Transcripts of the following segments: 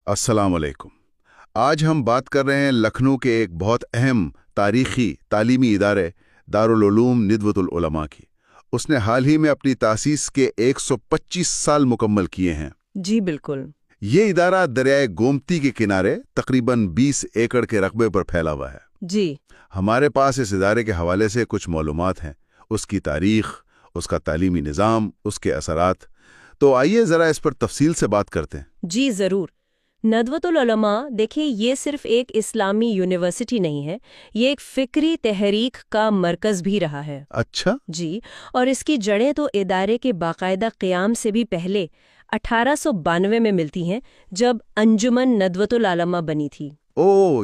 السلام علیکم۔ آج ہم بات کر رہے ہیں لکھنؤ کے ایک بہت اہم تاریخی تعلیمی ادارے دارالعلوم ندوۃ العلماء کی۔ اس نے حال ہی میں اپنی تاسیس کے 125 سال مکمل کیے ہیں۔ جی بالکل۔ یہ ادارہ دریائے گومتی کے کنارے تقریباً 20 ایکڑ کے رقبے پر پھیلا ہوا ہے۔ جی ہمارے پاس اس ادارے کے حوالے سے کچھ معلومات ہیں، اس کی تاریخ، اس کا تعلیمی نظام، اس کے اثرات۔ تو آئیے ذرا اس پر تفصیل سے بات کرتے ہیں۔ جی ضرور۔ ندوۃ العلماء دیکھیں، یہ صرف ایک اسلامی یونیورسٹی نہیں ہے، یہ ایک فکری تحریک کا مرکز بھی رہا ہے۔ اچھا۔ جی، اور اس کی جڑیں تو ادارے کے باقاعدہ قیام سے بھی پہلے 1892 میں ملتی ہیں، جب انجمن ندوۃ العلماء بنی تھی۔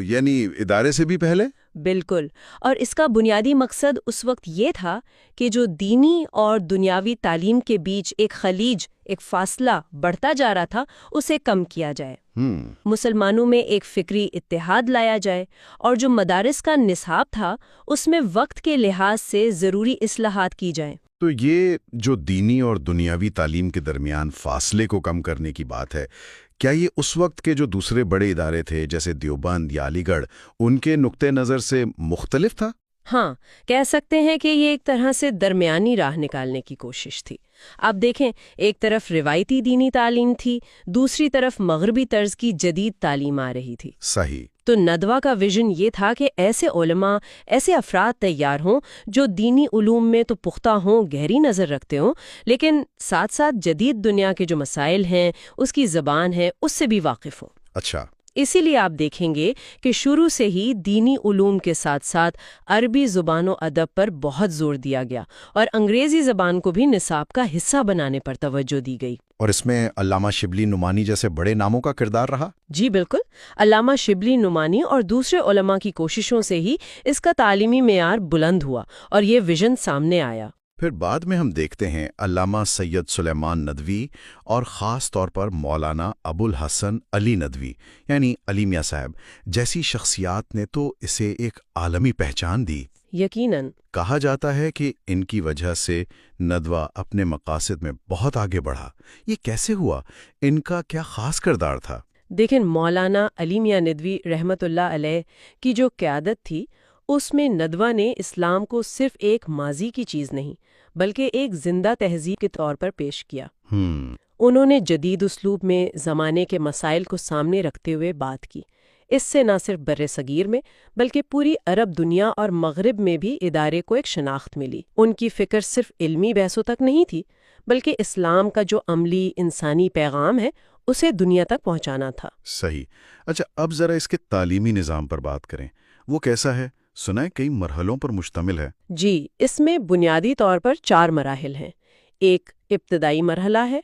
یعنی ادارے سے بھی پہلے؟ بالکل، اور اس کا بنیادی مقصد اس وقت یہ تھا کہ جو دینی اور دنیاوی تعلیم کے بیچ ایک خلیج، ایک فاصلہ بڑھتا جا رہا تھا، اسے کم کیا جائے، مسلمانوں میں ایک فکری اتحاد لایا جائے، اور جو مدارس کا نصاب تھا اس میں وقت کے لحاظ سے ضروری اصلاحات کی جائیں۔ تو یہ جو دینی اور دنیاوی تعلیم کے درمیان فاصلے کو کم کرنے کی بات ہے، کیا یہ اس وقت کے جو دوسرے بڑے ادارے تھے جیسے دیوبند یا علی گڑھ، ان کے نقطہ نظر سے مختلف تھا؟ ہاں، کہہ سکتے ہیں کہ یہ ایک طرح سے درمیانی راہ نکالنے کی کوشش تھی۔ آپ دیکھیں، ایک طرف روایتی دینی تعلیم تھی، دوسری طرف مغربی طرز کی جدید تعلیم آ رہی تھی۔ صحیح۔ تو ندوہ کا ویژن یہ تھا کہ ایسے علماء، ایسے افراد تیار ہوں جو دینی علوم میں تو پختہ ہوں، گہری نظر رکھتے ہوں، لیکن ساتھ ساتھ جدید دنیا کے جو مسائل ہیں، اس کی زبان ہے، اس سے بھی واقف ہوں۔ اچھا۔ اسی لیے آپ دیکھیں گے کہ شروع سے ہی دینی علوم کے ساتھ ساتھ عربی زبان و ادب پر بہت زور دیا گیا، اور انگریزی زبان کو بھی نصاب کا حصہ بنانے پر توجہ دی گئی۔ اور اس میں علامہ شبلی نعمانی جیسے بڑے ناموں کا کردار رہا؟ جی بالکل، علامہ شبلی نعمانی اور دوسرے علماء کی کوششوں سے ہی اس کا تعلیمی معیار بلند ہوا اور یہ ویژن سامنے آیا۔ پھر بعد میں ہم دیکھتے ہیں علامہ سید سلیمان ندوی اور خاص طور پر مولانا ابو الحسن علی ندوی یعنی علی میاں صاحب جیسی شخصیات نے تو اسے ایک عالمی پہچان دی۔ یقیناً۔ کہا جاتا ہے کہ ان کی وجہ سے ندوہ اپنے مقاصد میں بہت آگے بڑھا۔ یہ کیسے ہوا؟ ان کا کیا خاص کردار تھا؟ دیکھیں، مولانا علی میاں ندوی رحمت اللہ علیہ کی جو قیادت تھی، اس میں ندوہ نے اسلام کو صرف ایک ماضی کی چیز نہیں بلکہ ایک زندہ تہذیب کے طور پر پیش کیا۔ انہوں نے جدید اسلوب میں زمانے کے مسائل کو سامنے رکھتے ہوئے بات کی۔ اس سے نہ صرف بر صغیر میں بلکہ پوری عرب دنیا اور مغرب میں بھی ادارے کو ایک شناخت ملی۔ ان کی فکر صرف علمی بحثوں تک نہیں تھی بلکہ اسلام کا جو عملی انسانی پیغام ہے اسے دنیا تک پہنچانا تھا۔ صحیح۔ اچھا، اب ذرا اس کے تعلیمی نظام پر بات کریں۔ وہ کیسا ہے؟ سنا ہے کئی مرحلوں پر مشتمل ہے۔ جی، اس میں بنیادی طور پر 4 مراحل ہیں۔ ایک ابتدائی مرحلہ ہے،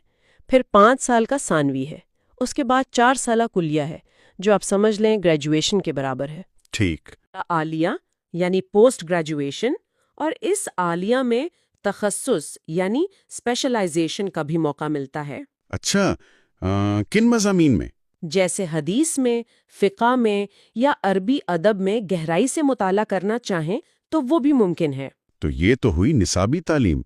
پھر 5 سال کا ثانوی ہے، اس کے بعد 4 سالہ کلیہ ہے جو آپ سمجھ لیں گریجویشن کے برابر ہے۔ ٹھیک۔ عالیہ یعنی پوسٹ گریجویشن، اور اس عالیہ میں تخصص یعنی اسپیشلائزیشن کا بھی موقع ملتا ہے۔ اچھا، کن مضامین میں؟ جیسے حدیث میں، فقہ میں یا عربی ادب میں گہرائی سے مطالعہ کرنا چاہیں تو وہ بھی ممکن ہے۔ تو یہ تو ہوئی نصابی تعلیم،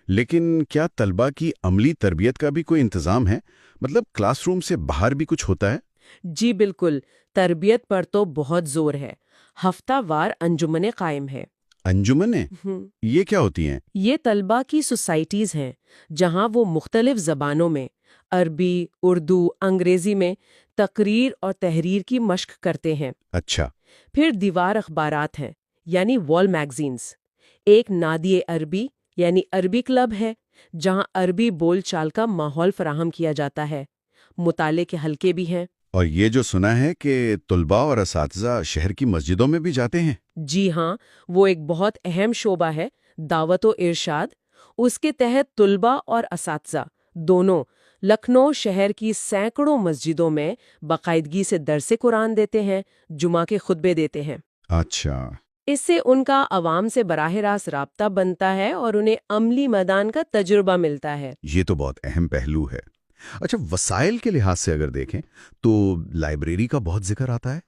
لیکن کیا طلبہ کی عملی تربیت کا بھی کوئی انتظام ہے؟ مطلب کلاس روم سے باہر بھی کچھ ہوتا ہے؟ جی بالکل، تربیت پر تو بہت زور ہے۔ ہفتہ وار انجمنیں قائم ہے۔ انجمنیں؟ یہ کیا ہوتی ہیں؟ یہ طلبہ کی سوسائٹیز ہیں جہاں وہ مختلف زبانوں میں، عربی، اردو، انگریزی میں تقریر اور تحریر کی مشق کرتے ہیں۔ اچھا۔ پھر دیوار اخبارات ہیں یعنی وال میگزینز، ایک نادی عربی یعنی عربی کلب ہے جہاں عربی بول چال کا ماحول فراہم کیا جاتا ہے۔ مطالعے کے حلقے بھی ہیں۔ اور یہ جو سنا ہے کہ طلباء اور اساتذہ شہر کی مسجدوں میں بھی جاتے ہیں؟ جی ہاں، وہ ایک بہت اہم شعبہ ہے، دعوت و ارشاد۔ اس کے تحت طلباء اور اساتذہ دونوں لکھنؤ شہر کی سینکڑوں مسجدوں میں باقاعدگی سے درس قرآن دیتے ہیں، جمعہ کے خطبے دیتے ہیں۔ اچھا۔ اس سے ان کا عوام سے براہ راست رابطہ بنتا ہے اور انہیں عملی میدان کا تجربہ ملتا ہے۔ یہ تو بہت اہم پہلو ہے۔ اچھا، وسائل کے لحاظ سے اگر دیکھیں تو لائبریری کا بہت ذکر آتا ہے۔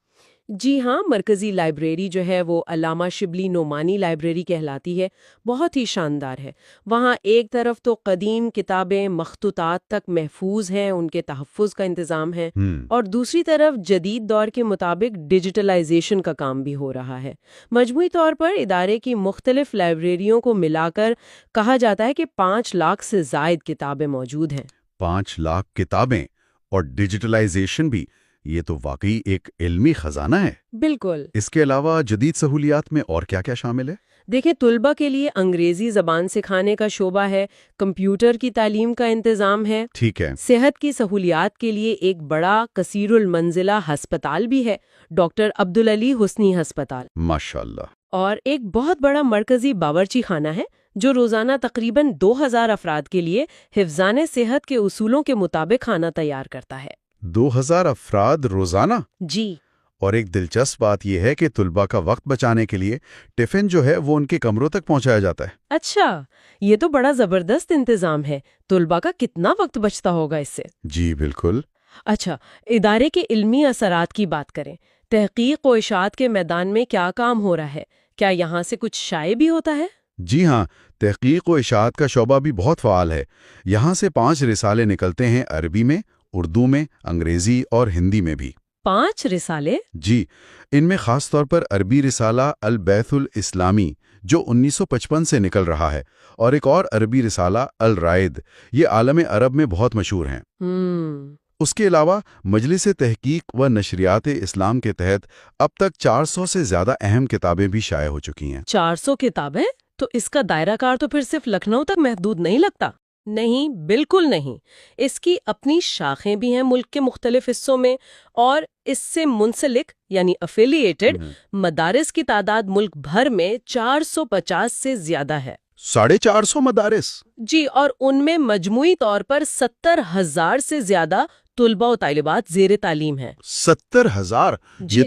جی ہاں، مرکزی لائبریری جو ہے وہ علامہ شبلی نعمانی لائبریری کہلاتی ہے، بہت ہی شاندار ہے۔ وہاں ایک طرف تو قدیم کتابیں مخطوطات تک محفوظ ہیں، ان کے تحفظ کا انتظام ہے، اور دوسری طرف جدید دور کے مطابق ڈیجیٹلائزیشن کا کام بھی ہو رہا ہے۔ مجموعی طور پر ادارے کی مختلف لائبریریوں کو ملا کر کہا جاتا ہے کہ 5 لاکھ سے زائد کتابیں موجود ہیں۔ 5 لاکھ کتابیں اور ڈیجیٹلائزیشن بھی، یہ تو واقعی ایک علمی خزانہ ہے۔ بالکل۔ اس کے علاوہ جدید سہولیات میں اور کیا کیا شامل ہے؟ دیکھیں، طلبہ کے لیے انگریزی زبان سکھانے کا شعبہ ہے، کمپیوٹر کی تعلیم کا انتظام ہے، ٹھیک ہے۔ صحت کی سہولیات کے لیے ایک بڑا کثیر المنزلہ ہسپتال بھی ہے، ڈاکٹر عبدالعلی حسنی ہسپتال، ماشاءاللہ۔ اور ایک بہت بڑا مرکزی باورچی خانہ ہے جو روزانہ تقریباً 2000 افراد کے لیے حفظان صحت کے اصولوں کے مطابق کھانا تیار کرتا ہے۔ 2000 افراد روزانہ؟ جی۔ اور ایک دلچسپ بات یہ ہے کہ طلبہ کا وقت بچانے کے لیے ٹفن جو ہے وہ ان کے کمروں تک پہنچایا جاتا ہے۔ اچھا، یہ تو بڑا زبردست انتظام ہے۔ طلبہ کا کتنا وقت بچتا ہوگا اس سے؟ جی بالکل۔ اچھا، ادارے کے علمی اثرات کی بات کریں۔ تحقیق و اشاعت کے میدان میں کیا کام ہو رہا ہے؟ کیا یہاں سے کچھ شائع بھی ہوتا ہے؟ جی ہاں، تحقیق و اشاعت کا شعبہ بھی بہت فعال ہے۔ یہاں سے 5 رسالے نکلتے ہیں، عربی میں، اردو میں، انگریزی اور ہندی میں بھی۔ 5 رسالے؟ جی، ان میں خاص طور پر عربی رسالہ البیت الاسلامی جو 1955 سے نکل رہا ہے، اور ایک اور عربی رسالہ الرائد، یہ عالم عرب میں بہت مشہور ہیں۔ اس کے علاوہ مجلس تحقیق و نشریات اسلام کے تحت اب تک 400 سے زیادہ اہم کتابیں بھی شائع ہو چکی ہیں۔ 400 کتابیں؟ تو اس کا دائرہ کار تو پھر صرف لکھنؤ تک محدود نہیں لگتا؟ نہیں، بالکل نہیں۔ اس کی اپنی شاخیں بھی ہیں ملک کے مختلف حصوں میں، اور اس سے منسلک یعنی افیلیٹڈ مدارس کی تعداد ملک بھر میں 450 سے زیادہ ہے۔ 450 مدارس؟ جی، اور ان میں مجموعی طور پر 70,000 سے زیادہ طلبہ و طالبات زیر تعلیم ہیں۔ 70,000؟ یہ تو